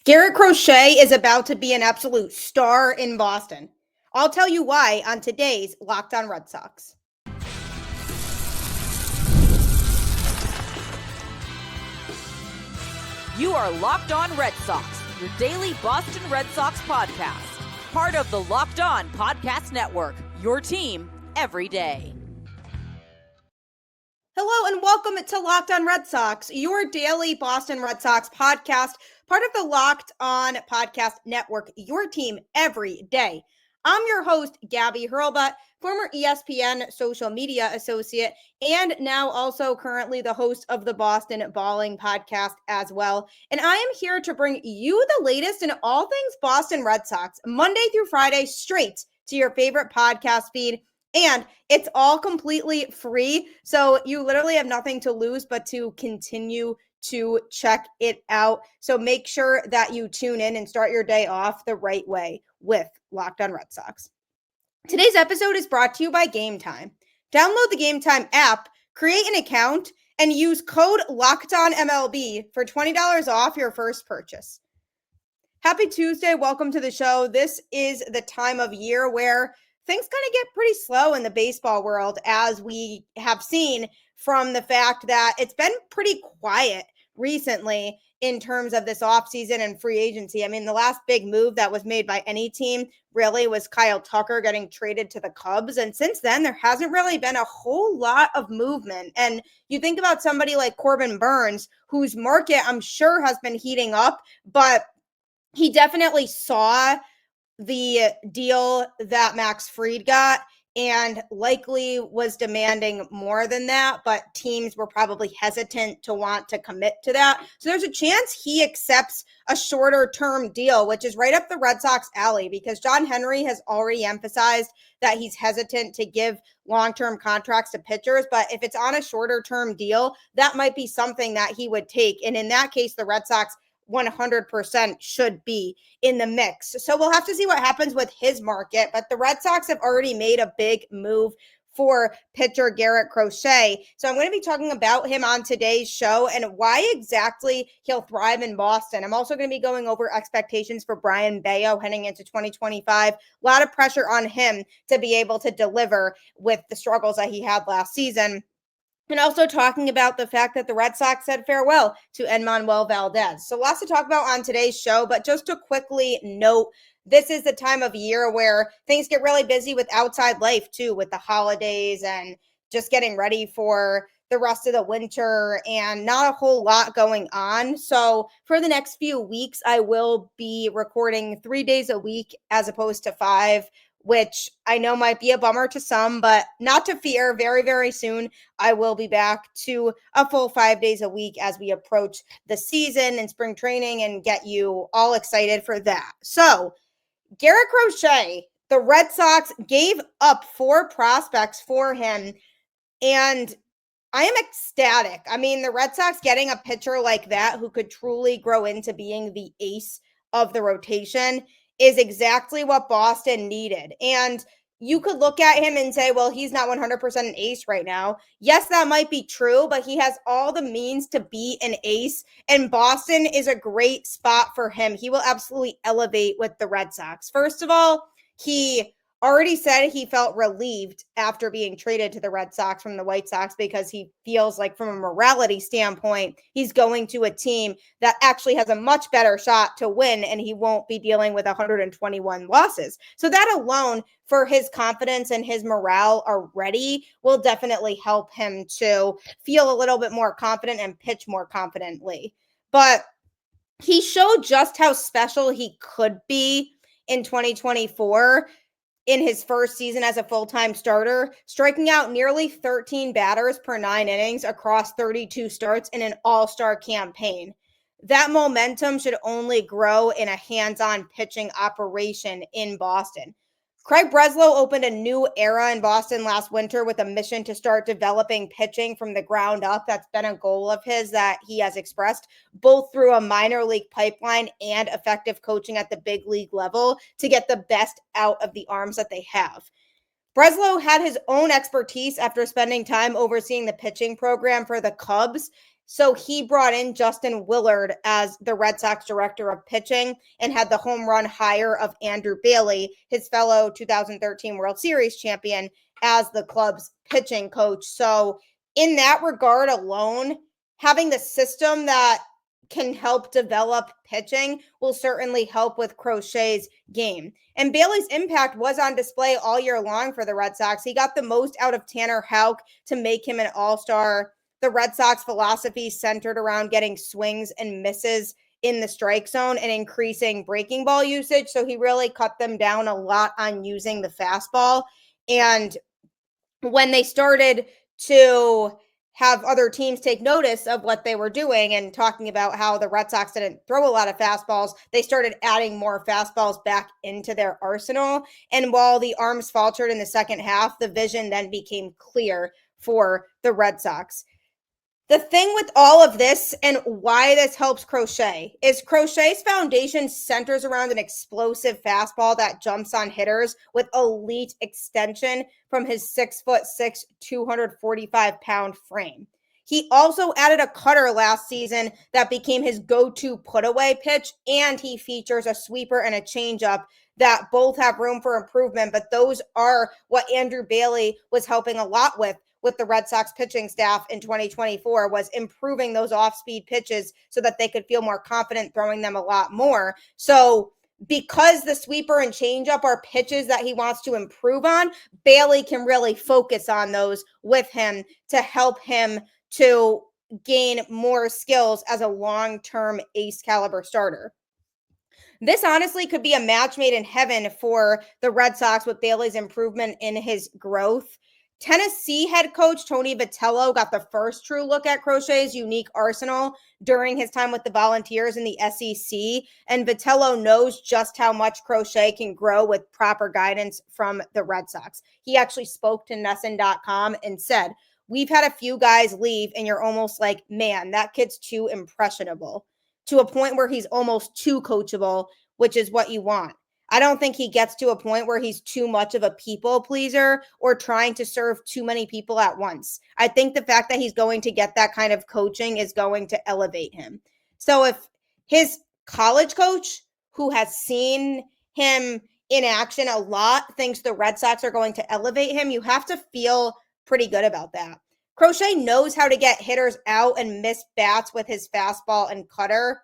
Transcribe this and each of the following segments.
Garrett Crochet is about to be an absolute star in Boston. I'll tell you why on today's Locked On Red Sox. You are Locked On Red Sox, your daily Boston Red Sox podcast. Part of the Locked On Podcast Network, your team every day. Hello and welcome to Locked On Red Sox, your daily Boston Red Sox podcast, part of the Locked On Podcast Network, your team every day. I'm your host, Gabby Hurlbut, former ESPN social media associate, and now also currently the host of the Boston Balling podcast as well. And I am here to bring you the latest in all things Boston Red Sox, Monday through Friday, straight to your favorite podcast feed. And it's all completely free. So you literally have nothing to lose but to continue to check it out. So make sure that you tune in and start your day off the right way with Locked On Red Sox. Today's episode is brought to you by Game Time. Download the Game Time app, create an account, and use code LOCKEDONMLB for $20 off your first purchase. Happy Tuesday. Welcome to the show. This is the time of year where things kind of get pretty slow in the baseball world, as we have seen from the fact that it's been pretty quiet recently in terms of this offseason and free agency. I mean, the last big move that was made by any team really was Kyle Tucker getting traded to the Cubs. And since then, there hasn't really been a whole lot of movement. And you think about somebody like Corbin Burnes, whose market I'm sure has been heating up, but he definitely saw the deal that Max Fried got and likely was demanding more than that, but teams were probably hesitant to want to commit to that. So there's a chance he accepts a shorter term deal, which is right up the Red Sox alley, because John Henry has already emphasized that he's hesitant to give long-term contracts to pitchers. But if it's on a shorter term deal, that might be something that he would take. And in that case, the Red Sox 100% should be in the mix. So we'll have to see what happens with his market, but the Red Sox have already made a big move for pitcher Garrett Crochet. So I'm going to be talking about him on today's show and why exactly he'll thrive in Boston. I'm also going to be going over expectations for Brayan Bello heading into 2025. A lot of pressure on him to be able to deliver with the struggles that he had last season. And also talking about the fact that the Red Sox said farewell to Enmanuel Valdez. So lots to talk about on today's show, but just to quickly note, this is the time of year where things get really busy with outside life too, with the holidays and just getting ready for the rest of the winter and not a whole lot going on. So for the next few weeks, I will be recording 3 days a week as opposed to 5, which I know might be a bummer to some, but not to fear. Very, very soon, I will be back to a full 5 days a week as we approach the season and spring training and get you all excited for that. So, Garrett Crochet, the Red Sox gave up 4 prospects for him, and I am ecstatic. I mean, the Red Sox getting a pitcher like that who could truly grow into being the ace of the rotation is exactly what Boston needed. And you could look at him and say, well, he's not 100% an ace right now. Yes, that might be true, but he has all the means to be an ace, and Boston is a great spot for him. He will absolutely elevate with the Red Sox. First of all, he already said he felt relieved after being traded to the Red Sox from the White Sox because he feels like from a morality standpoint, he's going to a team that actually has a much better shot to win, and he won't be dealing with 121 losses. So that alone for his confidence and his morale already will definitely help him to feel a little bit more confident and pitch more confidently. But he showed just how special he could be in 2024 in his first season as a full-time starter, striking out nearly 13 batters per 9 innings across 32 starts in an all-star campaign. That momentum should only grow in a hands-on pitching operation in Boston. Craig Breslow opened a new era in Boston last winter with a mission to start developing pitching from the ground up. That's been a goal of his that he has expressed, both through a minor league pipeline and effective coaching at the big league level to get the best out of the arms that they have. Breslow had his own expertise after spending time overseeing the pitching program for the Cubs So he brought in Justin Willard as the Red Sox director of pitching and had the home run hire of Andrew Bailey, his fellow 2013 World Series champion, as the club's pitching coach. So in that regard alone, having the system that can help develop pitching will certainly help with Crochet's game. And Bailey's impact was on display all year long for the Red Sox. He got the most out of Tanner Houck to make him an all-star. The Red Sox philosophy centered around getting swings and misses in the strike zone and increasing breaking ball usage. So he really cut them down a lot on using the fastball. And when they started to have other teams take notice of what they were doing and talking about how the Red Sox didn't throw a lot of fastballs, they started adding more fastballs back into their arsenal. And while the arms faltered in the second half, the vision then became clear for the Red Sox. The thing with all of this and why this helps Crochet is Crochet's foundation centers around an explosive fastball that jumps on hitters with elite extension from his 6'6", 245-pound frame. He also added a cutter last season that became his go-to put-away pitch, and he features a sweeper and a changeup that both have room for improvement, but those are what Andrew Bailey was helping a lot with the Red Sox pitching staff in 2024, was improving those off-speed pitches so that they could feel more confident throwing them a lot more. So because the sweeper and changeup are pitches that he wants to improve on, Bailey can really focus on those with him to help him to gain more skills as a long-term ace caliber starter. This honestly could be a match made in heaven for the Red Sox with Bailey's improvement in his growth. Tennessee head coach Tony Vitello got the first true look at Crochet's unique arsenal during his time with the Volunteers in the SEC, and Vitello knows just how much Crochet can grow with proper guidance from the Red Sox. He actually spoke to NESN.com and said, "We've had a few guys leave, and you're almost like, man, that kid's too impressionable," to a point where he's almost too coachable, which is what you want. I don't think he gets to a point where he's too much of a people pleaser or trying to serve too many people at once. I think the fact that he's going to get that kind of coaching is going to elevate him. So if his college coach, who has seen him in action a lot, thinks the Red Sox are going to elevate him, you have to feel pretty good about that. Crochet knows how to get hitters out and miss bats with his fastball and cutter.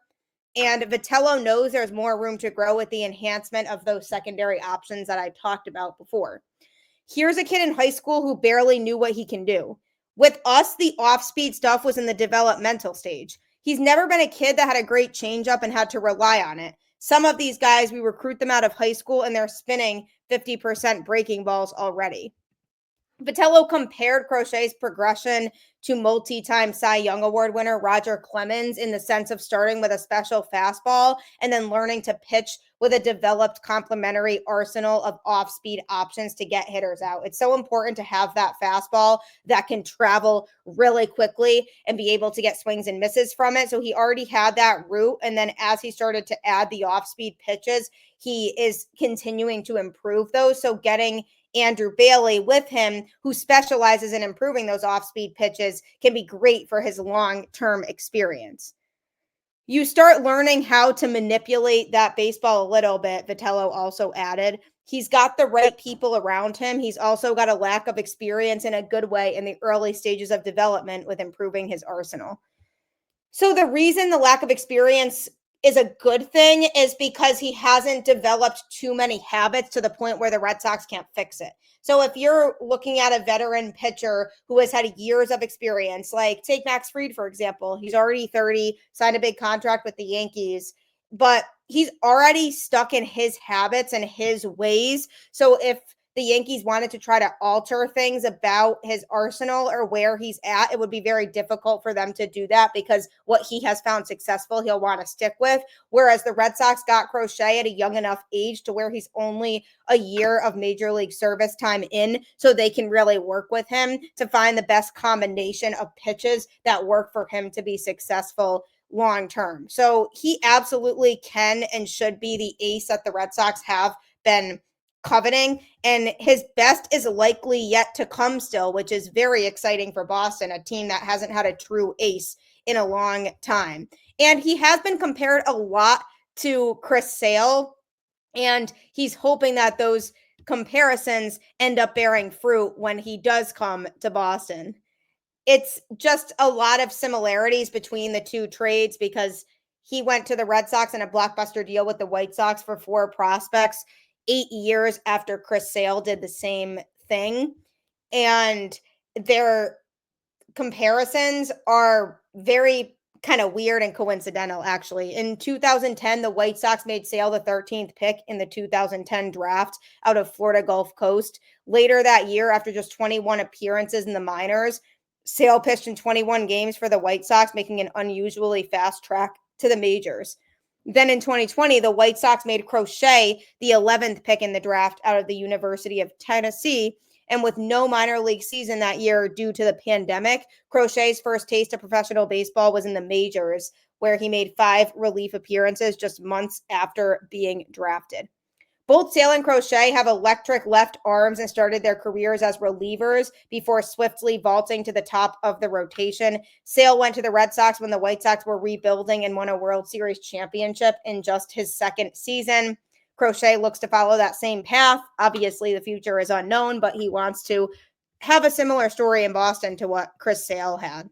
And Vitello knows there's more room to grow with the enhancement of those secondary options that I talked about before. Here's a kid in high school who barely knew what he can do. With us, the off-speed stuff was in the developmental stage. He's never been a kid that had a great changeup and had to rely on it. Some of these guys, we recruit them out of high school and they're spinning 50% breaking balls already. Vitello compared Crochet's progression to multi-time Cy Young Award winner Roger Clemens in the sense of starting with a special fastball and then learning to pitch with a developed complementary arsenal of off-speed options to get hitters out. It's so important to have that fastball that can travel really quickly and be able to get swings and misses from it. So he already had that route. And then as he started to add the off-speed pitches, he is continuing to improve those. So getting Andrew Bailey with him, who specializes in improving those off-speed pitches, can be great for his long-term experience. You start learning how to manipulate that baseball a little bit, Vitello also added. He's got the right people around him. He's also got a lack of experience in a good way in the early stages of development with improving his arsenal. So the reason the lack of experience is a good thing is because he hasn't developed too many habits to the point where the Red Sox can't fix it. So if you're looking at a veteran pitcher who has had years of experience, like take Max Fried, for example, he's already 30, signed a big contract with the Yankees, but he's already stuck in his habits and his ways. So if the Yankees wanted to try to alter things about his arsenal or where he's at, it would be very difficult for them to do that because what he has found successful, he'll want to stick with. Whereas the Red Sox got Crochet at a young enough age to where he's only a year of major league service time in, so they can really work with him to find the best combination of pitches that work for him to be successful long term. So he absolutely can and should be the ace that the Red Sox have been coveting, and his best is likely yet to come still, which is very exciting for Boston, a team that hasn't had a true ace in a long time. And he has been compared a lot to Chris Sale, and he's hoping that those comparisons end up bearing fruit when he does come to Boston. It's just a lot of similarities between the two trades because he went to the Red Sox in a blockbuster deal with the White Sox for 4 prospects 8 years after Chris Sale did the same thing. And their comparisons are very kind of weird and coincidental, actually. In 2010, the White Sox made Sale the 13th pick in the 2010 draft out of Florida Gulf Coast. Later that year, after just 21 appearances in the minors, Sale pitched in 21 games for the White Sox, making an unusually fast track to the majors. Then in 2020, the White Sox made Crochet the 11th pick in the draft out of the University of Tennessee. And with no minor league season that year due to the pandemic, Crochet's first taste of professional baseball was in the majors, where he made 5 relief appearances just months after being drafted. Both Sale and Crochet have electric left arms and started their careers as relievers before swiftly vaulting to the top of the rotation. Sale went to the Red Sox when the White Sox were rebuilding and won a World Series championship in just his second season. Crochet looks to follow that same path. Obviously, the future is unknown, but he wants to have a similar story in Boston to what Chris Sale had.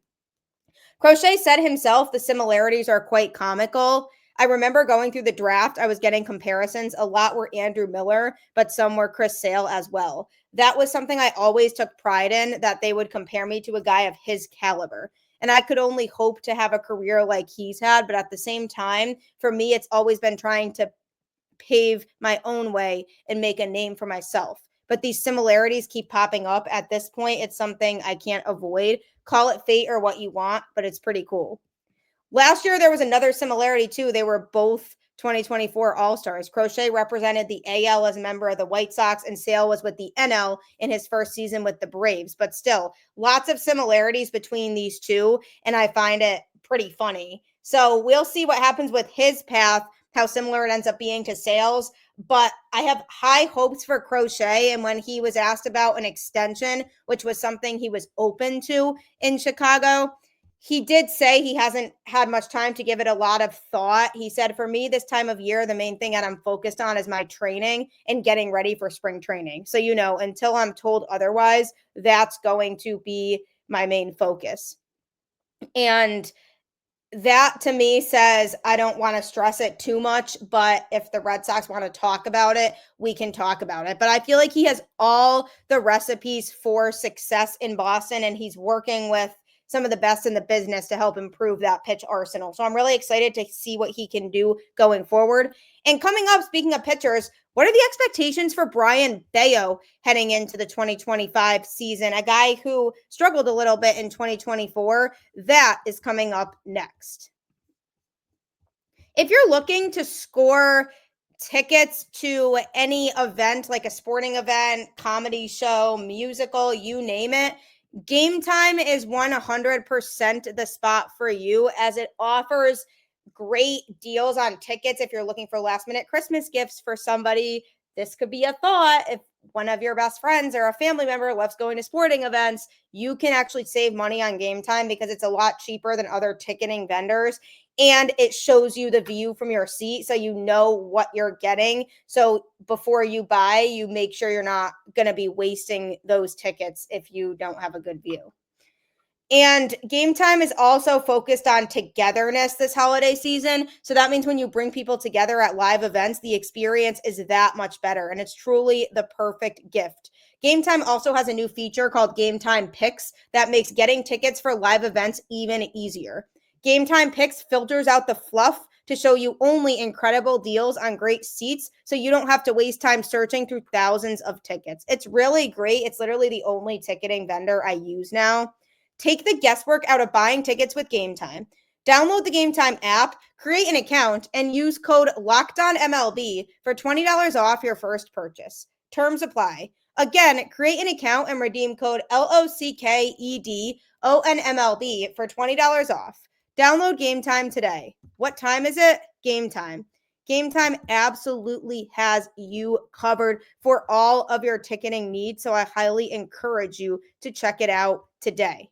Crochet said himself the similarities are quite comical. I remember going through the draft, I was getting comparisons. A lot were Andrew Miller, but some were Chris Sale as well. That was something I always took pride in, that they would compare me to a guy of his caliber. And I could only hope to have a career like he's had. But at the same time, for me, it's always been trying to pave my own way and make a name for myself. But these similarities keep popping up. At this point, it's something I can't avoid. Call it fate or what you want, but it's pretty cool. Last year, there was another similarity too. They were both 2024 All-Stars. Crochet represented the AL as a member of the White Sox, and Sale was with the NL in his first season with the Braves. But still, lots of similarities between these two, and I find it pretty funny. So we'll see what happens with his path, how similar it ends up being to Sale's. But I have high hopes for Crochet, and when he was asked about an extension, which was something he was open to in Chicago, he did say he hasn't had much time to give it a lot of thought. He said, for me, this time of year, the main thing that I'm focused on is my training and getting ready for spring training. So, until I'm told otherwise, that's going to be my main focus. And that to me says I don't want to stress it too much, but if the Red Sox want to talk about it, we can talk about it. But I feel like he has all the recipes for success in Boston, and he's working with some of the best in the business to help improve that pitch arsenal. So I'm really excited to see what he can do going forward. And coming up, speaking of pitchers, what are the expectations for Brayan Bello heading into the 2025 season? A guy who struggled a little bit in 2024. That is coming up next. If you're looking to score tickets to any event, like a sporting event, comedy show, musical, you name it, Game Time is 100% the spot for you, as it offers great deals on tickets. If you're looking for last minute Christmas gifts for somebody, this could be a thought. If one of your best friends or a family member loves going to sporting events, you can actually save money on Game Time because it's a lot cheaper than other ticketing vendors. And it shows you the view from your seat, so you know what you're getting. So before you buy, you make sure you're not going to be wasting those tickets if you don't have a good view. And Game Time is also focused on togetherness this holiday season. So that means when you bring people together at live events, the experience is that much better. And it's truly the perfect gift. Game Time also has a new feature called Game Time Picks that makes getting tickets for live events even easier. Game Time Picks filters out the fluff to show you only incredible deals on great seats, so you don't have to waste time searching through thousands of tickets. It's really great. It's literally the only ticketing vendor I use now. Take the guesswork out of buying tickets with Game Time. Download the Game Time app, create an account, and use code LOCKEDONMLB for $20 off your first purchase. Terms apply. Again, create an account and redeem code LOCKEDONMLB for $20 off. Download Game Time today. What time is it? Game Time. Game Time absolutely has you covered for all of your ticketing needs, so I highly encourage you to check it out today.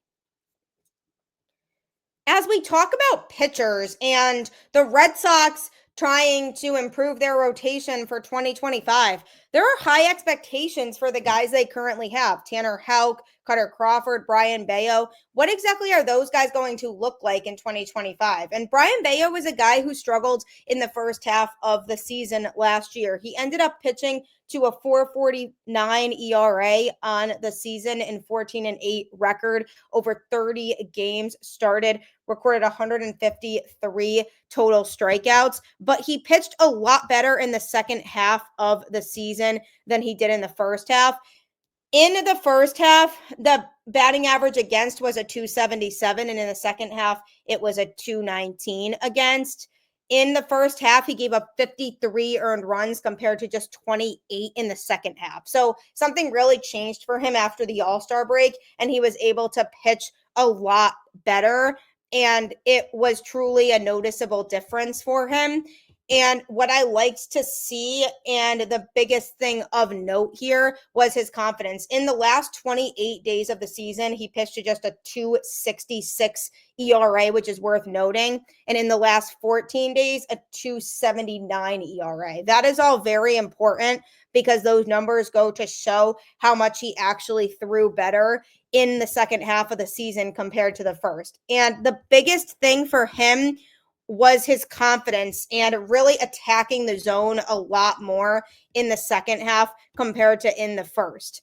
As we talk about pitchers and the Red Sox trying to improve their rotation for 2025, there are high expectations for the guys they currently have. Tanner Houck, Cutter Crawford, Brayan Bello. What exactly are those guys going to look like in 2025? And Brayan Bello was a guy who struggled in the first half of the season last year. He ended up pitching to a 4.49 ERA on the season and 14-8 record over 30 games started, recorded 153 total strikeouts, but he pitched a lot better in the second half of the season than he did in the first half. In the first half, the batting average against was a 277, and in the second half, it was a 219 against. In the first half, he gave up 53 earned runs compared to just 28 in the second half. So something really changed for him after the All-Star break, and he was able to pitch a lot better, and it was truly a noticeable difference for him. And what I liked to see, and the biggest thing of note here, was his confidence. In the last 28 days of the season, he pitched to just a 2.66 ERA, which is worth noting. And in the last 14 days, a 2.79 ERA. That is all very important because those numbers go to show how much he actually threw better in the second half of the season compared to the first. And the biggest thing for him was his confidence and really attacking the zone a lot more in the second half compared to in the first.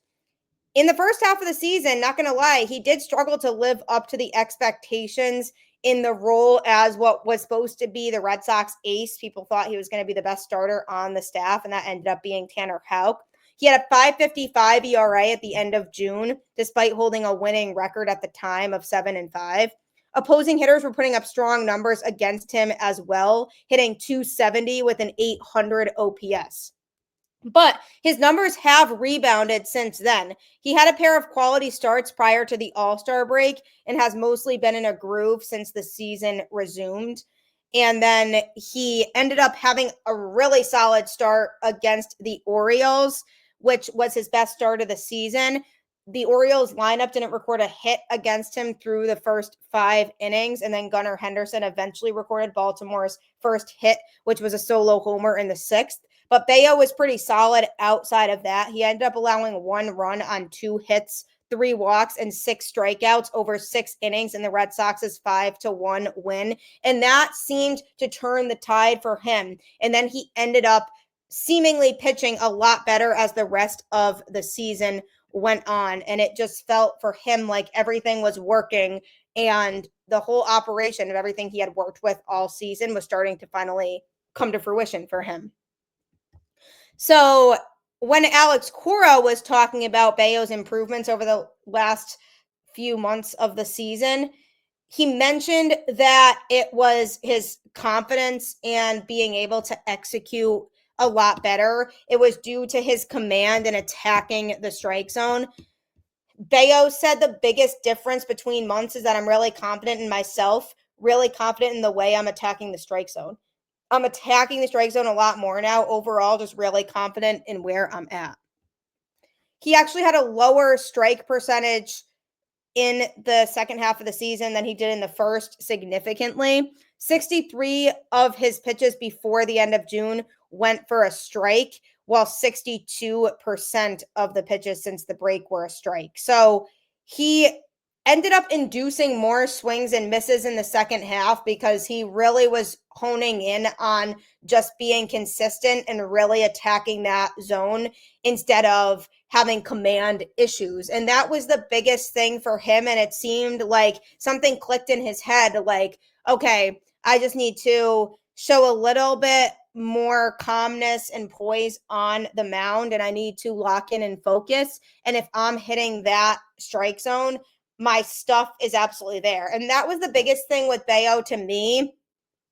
In the first half of the season, not going to lie, he did struggle to live up to the expectations in the role as what was supposed to be the Red Sox ace. People thought he was going to be the best starter on the staff, and that ended up being Tanner Houck. He had a 5.55 ERA at the end of June, despite holding a winning record at the time of 7-5. Opposing hitters were putting up strong numbers against him as well, hitting 270 with an 800 OPS. But his numbers have rebounded since then. He had a pair of quality starts prior to the All-Star break and has mostly been in a groove since the season resumed. And then he ended up having a really solid start against the Orioles, which was his best start of the season. The Orioles lineup didn't record a hit against him through the first 5 innings, and then Gunnar Henderson eventually recorded Baltimore's first hit, which was a solo homer in the 6th. But Bello was pretty solid outside of that. He ended up allowing 1 run on 2 hits, 3 walks, and 6 strikeouts over 6 innings in the Red Sox's 5-1 win. And that seemed to turn the tide for him. And then he ended up seemingly pitching a lot better as the rest of the season went on, and it just felt for him like everything was working, and the whole operation of everything he had worked with all season was starting to finally come to fruition for him. So when Alex Cora was talking about Bello's improvements over the last few months of the season, he mentioned that it was his confidence and being able to execute a lot better. It was due to his command and attacking the strike zone. Bello said the biggest difference between months is that I'm really confident in myself, really confident in the way I'm attacking the strike zone. I'm attacking the strike zone a lot more now. Overall, just really confident in where I'm at. He actually had a lower strike percentage in the second half of the season than he did in the first significantly. 63 of his pitches before the end of June went for a strike, while 62% of the pitches since the break were a strike. So he ended up inducing more swings and misses in the second half because he really was honing in on just being consistent and really attacking that zone instead of having command issues. And that was the biggest thing for him. And it seemed like something clicked in his head, like, okay, I just need to show a little bit more calmness and poise on the mound, and I need to lock in and focus. And if I'm hitting that strike zone, my stuff is absolutely there. And that was the biggest thing with Bello to me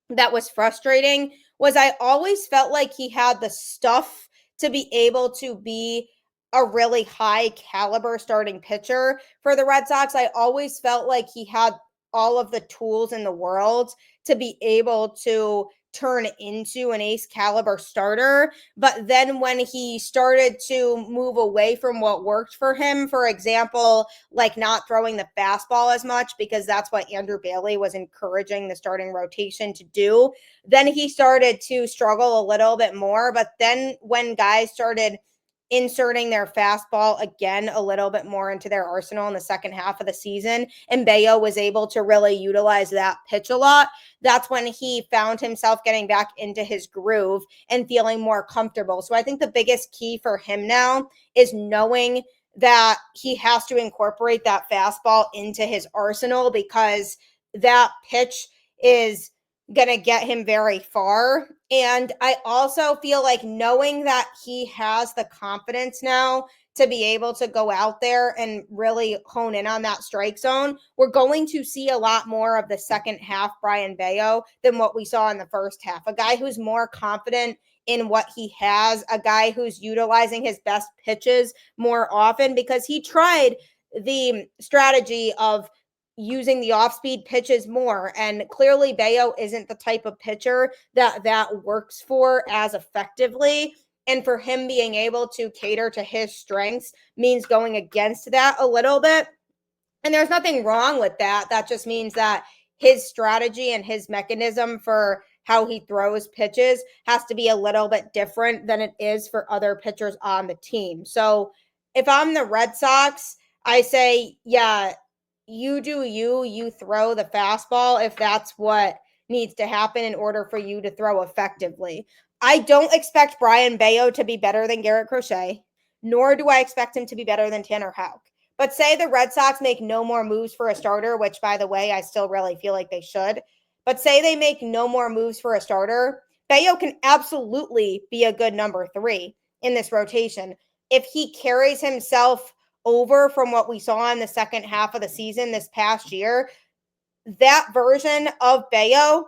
that was frustrating, was I always felt like he had the stuff to be able to be a really high caliber starting pitcher for the Red Sox. I always felt like he had all of the tools in the world to be able to turn into an ace caliber starter. But then when he started to move away from what worked for him, for example, like not throwing the fastball as much, because that's what Andrew Bailey was encouraging the starting rotation to do, then he started to struggle a little bit more. But then when guys started inserting their fastball again a little bit more into their arsenal in the second half of the season, and Bello was able to really utilize that pitch a lot, that's when he found himself getting back into his groove and feeling more comfortable. So I think the biggest key for him now is knowing that he has to incorporate that fastball into his arsenal, because that pitch is going to get him very far. And I also feel like knowing that he has the confidence now to be able to go out there and really hone in on that strike zone, we're going to see a lot more of the second half Brayan Bello than what we saw in the first half. A guy who's more confident in what he has, a guy who's utilizing his best pitches more often, because he tried the strategy of using the off-speed pitches more. And clearly Bello isn't the type of pitcher that works for as effectively. And for him being able to cater to his strengths means going against that a little bit. And there's nothing wrong with that. That just means that his strategy and his mechanism for how he throws pitches has to be a little bit different than it is for other pitchers on the team. So if I'm the Red Sox, I say, yeah, you do you throw the fastball if that's what needs to happen in order for you to throw effectively. I don't expect Brayan Bello to be better than Garrett Crochet, nor do I expect him to be better than Tanner Houck. But say the Red Sox make no more moves for a starter, which, by the way, I still really feel like they should. But say they make no more moves for a starter, Bello can absolutely be a good number 3 in this rotation. If he carries himself over from what we saw in the second half of the season this past year, that version of Bello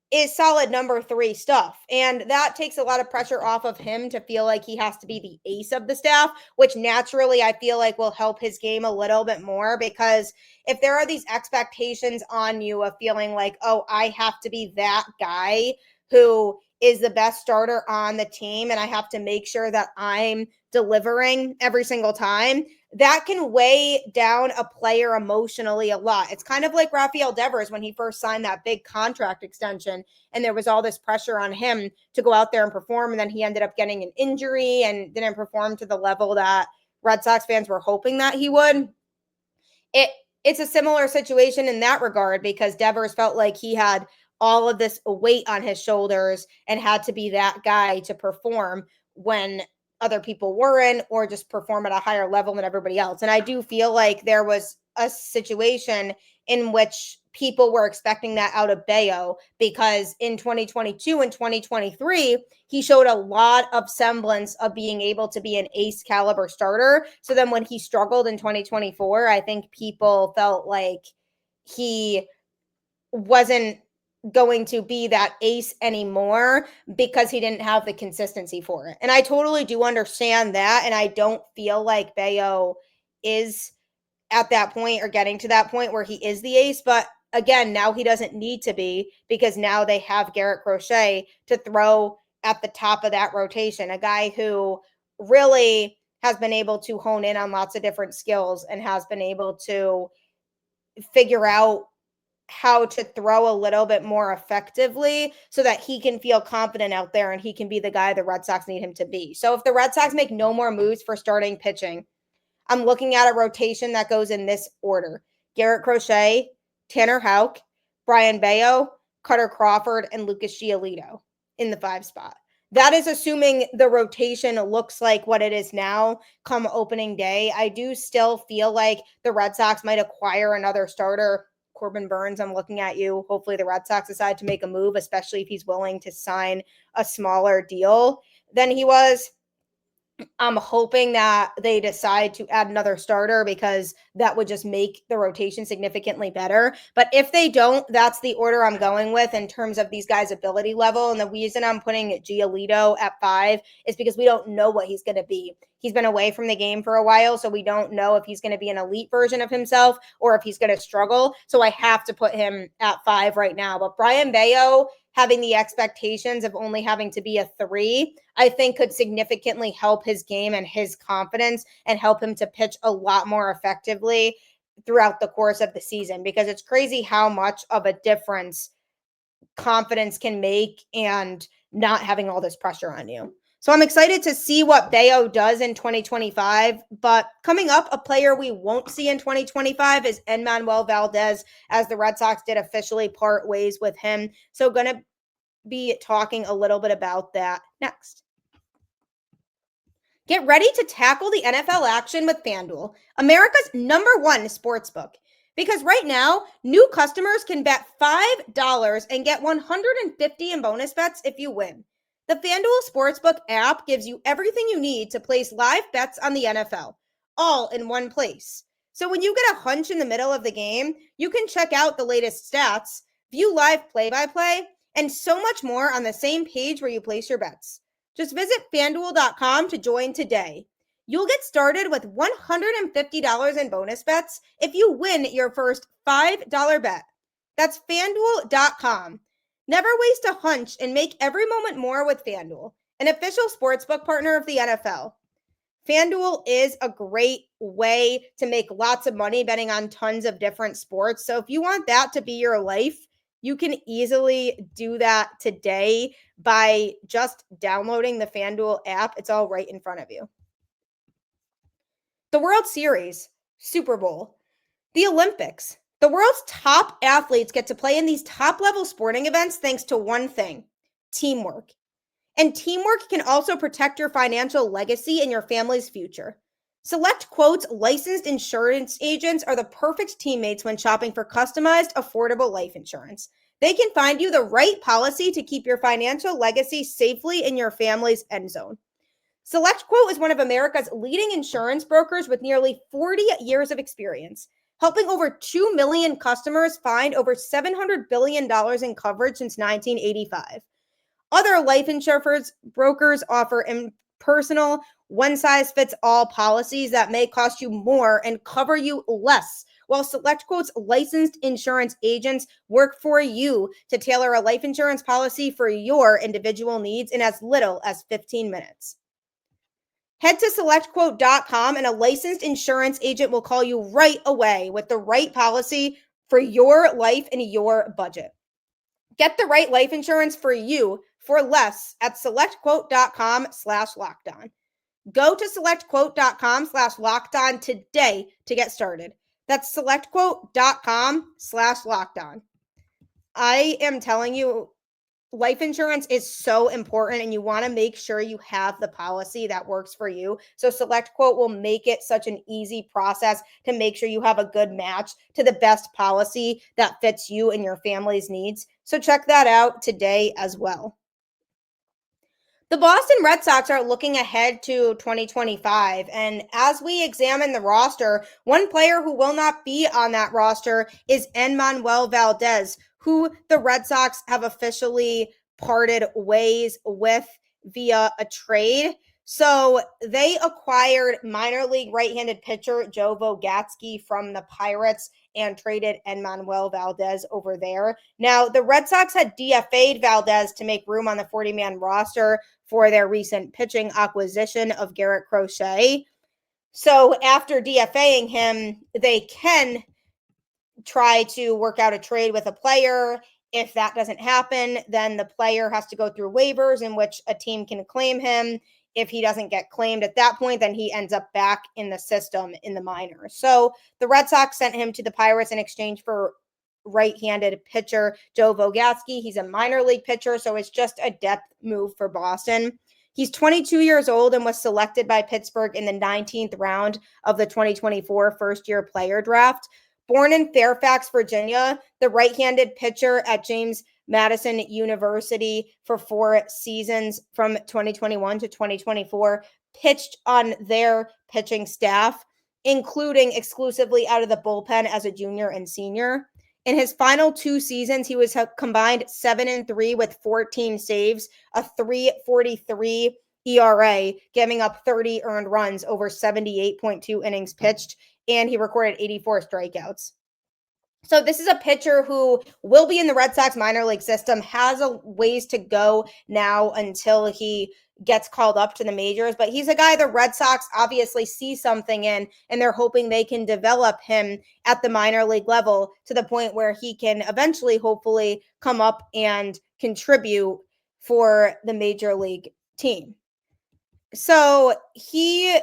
is solid number 3 stuff. And that takes a lot of pressure off of him to feel like he has to be the ace of the staff, which naturally I feel like will help his game a little bit more, because if there are these expectations on you of feeling like, oh, I have to be that guy who is the best starter on the team and I have to make sure that I'm delivering every single time, that can weigh down a player emotionally a lot. It's kind of like Rafael Devers when he first signed that big contract extension, and there was all this pressure on him to go out there and perform, and then he ended up getting an injury and didn't perform to the level that Red Sox fans were hoping that he would. It's a similar situation in that regard, because Devers felt like he had all of this weight on his shoulders and had to be that guy to perform when other people weren't, or just perform at a higher level than everybody else. And I do feel like there was a situation in which people were expecting that out of Bello, because in 2022 and 2023, he showed a lot of semblance of being able to be an ace caliber starter. So then when he struggled in 2024, I think people felt like he wasn't going to be that ace anymore because he didn't have the consistency for it. And I totally do understand that. And I don't feel like Bello is at that point or getting to that point where he is the ace. But again, now he doesn't need to be, because now they have Garrett Crochet to throw at the top of that rotation, a guy who really has been able to hone in on lots of different skills and has been able to figure out how to throw a little bit more effectively so that he can feel confident out there and he can be the guy the Red Sox need him to be. So if the Red Sox make no more moves for starting pitching, I'm looking at a rotation that goes in this order: Garrett Crochet, Tanner Houck, Brayan Bello, Cutter Crawford, and Lucas Giolito in the 5 spot. That is assuming the rotation looks like what it is now come opening day. I do still feel like the Red Sox might acquire another starter. Corbin Burns, I'm looking at you. Hopefully the Red Sox decide to make a move, especially if he's willing to sign a smaller deal than he was. I'm hoping that they decide to add another starter, because that would just make the rotation significantly better. But if they don't, that's the order I'm going with in terms of these guys' ability level. And the reason I'm putting Giolito at 5 is because we don't know what he's going to be. He's been away from the game for a while, so we don't know if he's going to be an elite version of himself or if he's going to struggle. So I have to put him at 5 right now. But Brayan Bello having the expectations of only having to be a 3, I think could significantly help his game and his confidence and help him to pitch a lot more effectively throughout the course of the season, because it's crazy how much of a difference confidence can make and not having all this pressure on you. So I'm excited to see what Bello does in 2025. But coming up, a player we won't see in 2025 is Enmanuel Valdez, as the Red Sox did officially part ways with him. So going to be talking a little bit about that next. Get ready to tackle the NFL action with FanDuel, America's #1 sportsbook. Because right now, new customers can bet $5 and get $150 in bonus bets if you win. The FanDuel Sportsbook app gives you everything you need to place live bets on the NFL, all in one place. So when you get a hunch in the middle of the game, you can check out the latest stats, view live play-by-play, and so much more on the same page where you place your bets. Just visit FanDuel.com to join today. You'll get started with $150 in bonus bets if you win your first $5 bet. That's FanDuel.com. Never waste a hunch and make every moment more with FanDuel, an official sportsbook partner of the NFL. FanDuel is a great way to make lots of money betting on tons of different sports. So if you want that to be your life, you can easily do that today by just downloading the FanDuel app. It's all right in front of you. The World Series, Super Bowl, the Olympics. The world's top athletes get to play in these top-level sporting events thanks to one thing: teamwork. And teamwork can also protect your financial legacy and your family's future. Select Quote's licensed insurance agents are the perfect teammates when shopping for customized, affordable life insurance. They can find you the right policy to keep your financial legacy safely in your family's end zone. Select Quote is one of America's leading insurance brokers with nearly 40 years of experience, helping over 2 million customers find over $700 billion in coverage since 1985. Other life insurance brokers offer impersonal, one-size-fits-all policies that may cost you more and cover you less, while Select Quote's licensed insurance agents work for you to tailor a life insurance policy for your individual needs in as little as 15 minutes. Head to SelectQuote.com and a licensed insurance agent will call you right away with the right policy for your life and your budget. Get the right life insurance for you for less at SelectQuote.com/lockedon. Go to SelectQuote.com/lockedon today to get started. That's SelectQuote.com/lockedon. I am telling you, life insurance is so important and you want to make sure you have the policy that works for you. So Select Quote will make it such an easy process to make sure you have a good match to the best policy that fits you and your family's needs. So check that out today as well. The Boston Red Sox are looking ahead to 2025, and as we examine the roster, one player who will not be on that roster is Enmanuel Valdez, who the Red Sox have officially parted ways with via a trade. So they acquired minor league right-handed pitcher Joe Vogatsky from the Pirates and traded Enmanuel Valdez over there. Now, the Red Sox had DFA'd Valdez to make room on the 40-man roster for their recent pitching acquisition of Garrett Crochet. So after DFAing him, they can try to work out a trade with a player. If that doesn't happen, then the player has to go through waivers in which a team can claim him. If he doesn't get claimed at that point, then he ends up back in the system in the minors. So the Red Sox sent him to the Pirates in exchange for right-handed pitcher Joe Vogatsky. He's a minor league pitcher, so it's just a depth move for Boston. He's 22 years old and was selected by Pittsburgh in the 19th round of the 2024 first-year player draft. Born in Fairfax, Virginia, the right-handed pitcher at James Madison University for 4 seasons from 2021 to 2024 pitched on their pitching staff, including exclusively out of the bullpen as a junior and senior. In his final 2 seasons, he was combined 7-3 with 14 saves, a 3.43 ERA, giving up 30 earned runs over 78.2 innings pitched, and he recorded 84 strikeouts. So this is a pitcher who will be in the Red Sox minor league system, has a ways to go now until he gets called up to the majors, but he's a guy the Red Sox obviously see something in, and they're hoping they can develop him at the minor league level to the point where he can eventually, hopefully, come up and contribute for the major league team. So he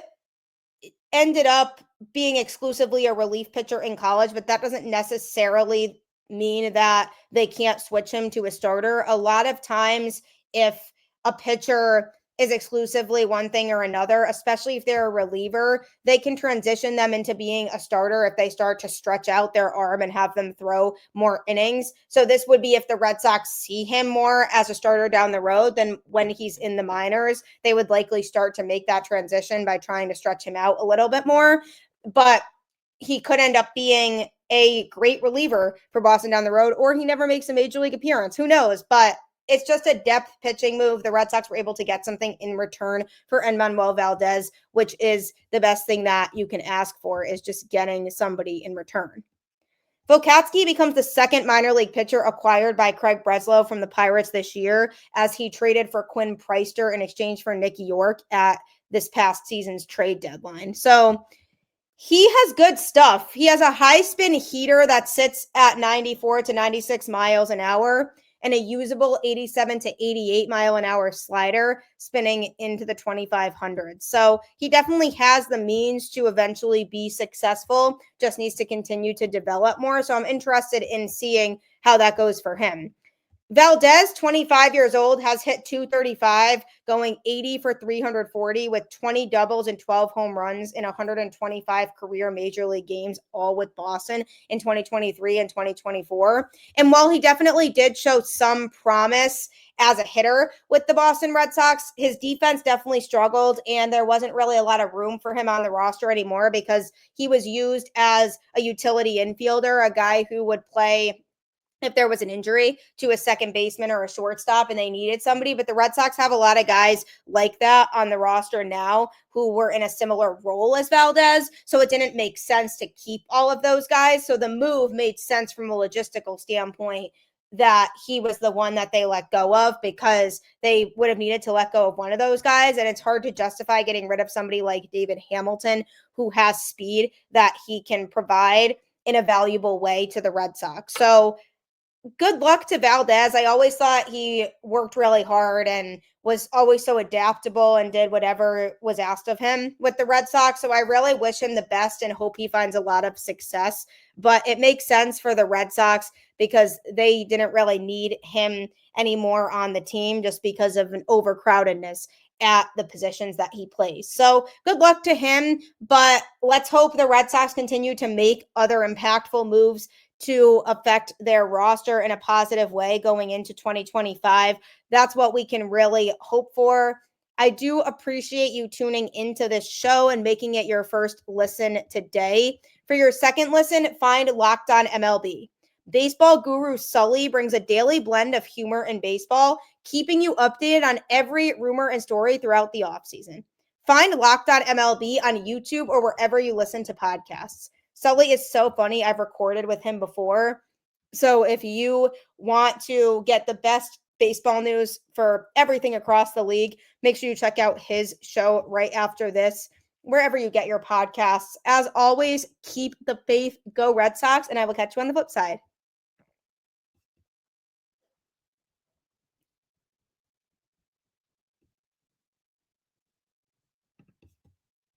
ended up being exclusively a relief pitcher in college, but that doesn't necessarily mean that they can't switch him to a starter. A lot of times, if a pitcher is exclusively one thing or another, especially if they're a reliever, they can transition them into being a starter if they start to stretch out their arm and have them throw more innings. So this would be if the Red Sox see him more as a starter down the road than when he's in the minors, they would likely start to make that transition by trying to stretch him out a little bit more. But he could end up being a great reliever for Boston down the road, or he never makes a major league appearance. Who knows? But it's just a depth pitching move. The Red Sox were able to get something in return for Enmanuel Valdez, which is the best thing that you can ask for, is just getting somebody in return. Volkatsky becomes the second minor league pitcher acquired by Craig Breslow from the Pirates this year, as he traded for Quinn Preister in exchange for Nick York at this past season's trade deadline. So he has good stuff. He has a high spin heater that sits at 94 to 96 miles an hour and a usable 87 to 88 mile an hour slider spinning into the 2500s. So he definitely has the means to eventually be successful, just needs to continue to develop more. So I'm interested in seeing how that goes for him. Valdez, 25 years old, has hit 235, going 80 for 340 with 20 doubles and 12 home runs in 125 career major league games, all with Boston in 2023 and 2024. And while he definitely did show some promise as a hitter with the Boston Red Sox, his defense definitely struggled, and there wasn't really a lot of room for him on the roster anymore because he was used as a utility infielder, a guy who would play if there was an injury to a second baseman or a shortstop and they needed somebody. But the Red Sox have a lot of guys like that on the roster now who were in a similar role as Valdez. So it didn't make sense to keep all of those guys. So the move made sense from a logistical standpoint that he was the one that they let go of, because they would have needed to let go of one of those guys. And it's hard to justify getting rid of somebody like David Hamilton, who has speed that he can provide in a valuable way to the Red Sox. So good luck to Valdez. I always thought he worked really hard and was always so adaptable and did whatever was asked of him with the Red Sox. So I really wish him the best and hope he finds a lot of success. But it makes sense for the Red Sox because they didn't really need him anymore on the team just because of an overcrowdedness at the positions that he plays. So good luck to him, but let's hope the Red Sox continue to make other impactful moves to affect their roster in a positive way going into 2025. That's what we can really hope for. I do appreciate you tuning into this show and making it your first listen today. For your second listen, find Locked On MLB. Baseball guru Sully brings a daily blend of humor and baseball, keeping you updated on every rumor and story throughout the offseason. Find Locked On MLB on YouTube or wherever you listen to podcasts. Sully is so funny. I've recorded with him before. So if you want to get the best baseball news for everything across the league, make sure you check out his show right after this, wherever you get your podcasts. As always, keep the faith, go Red Sox, and I will catch you on the flip side.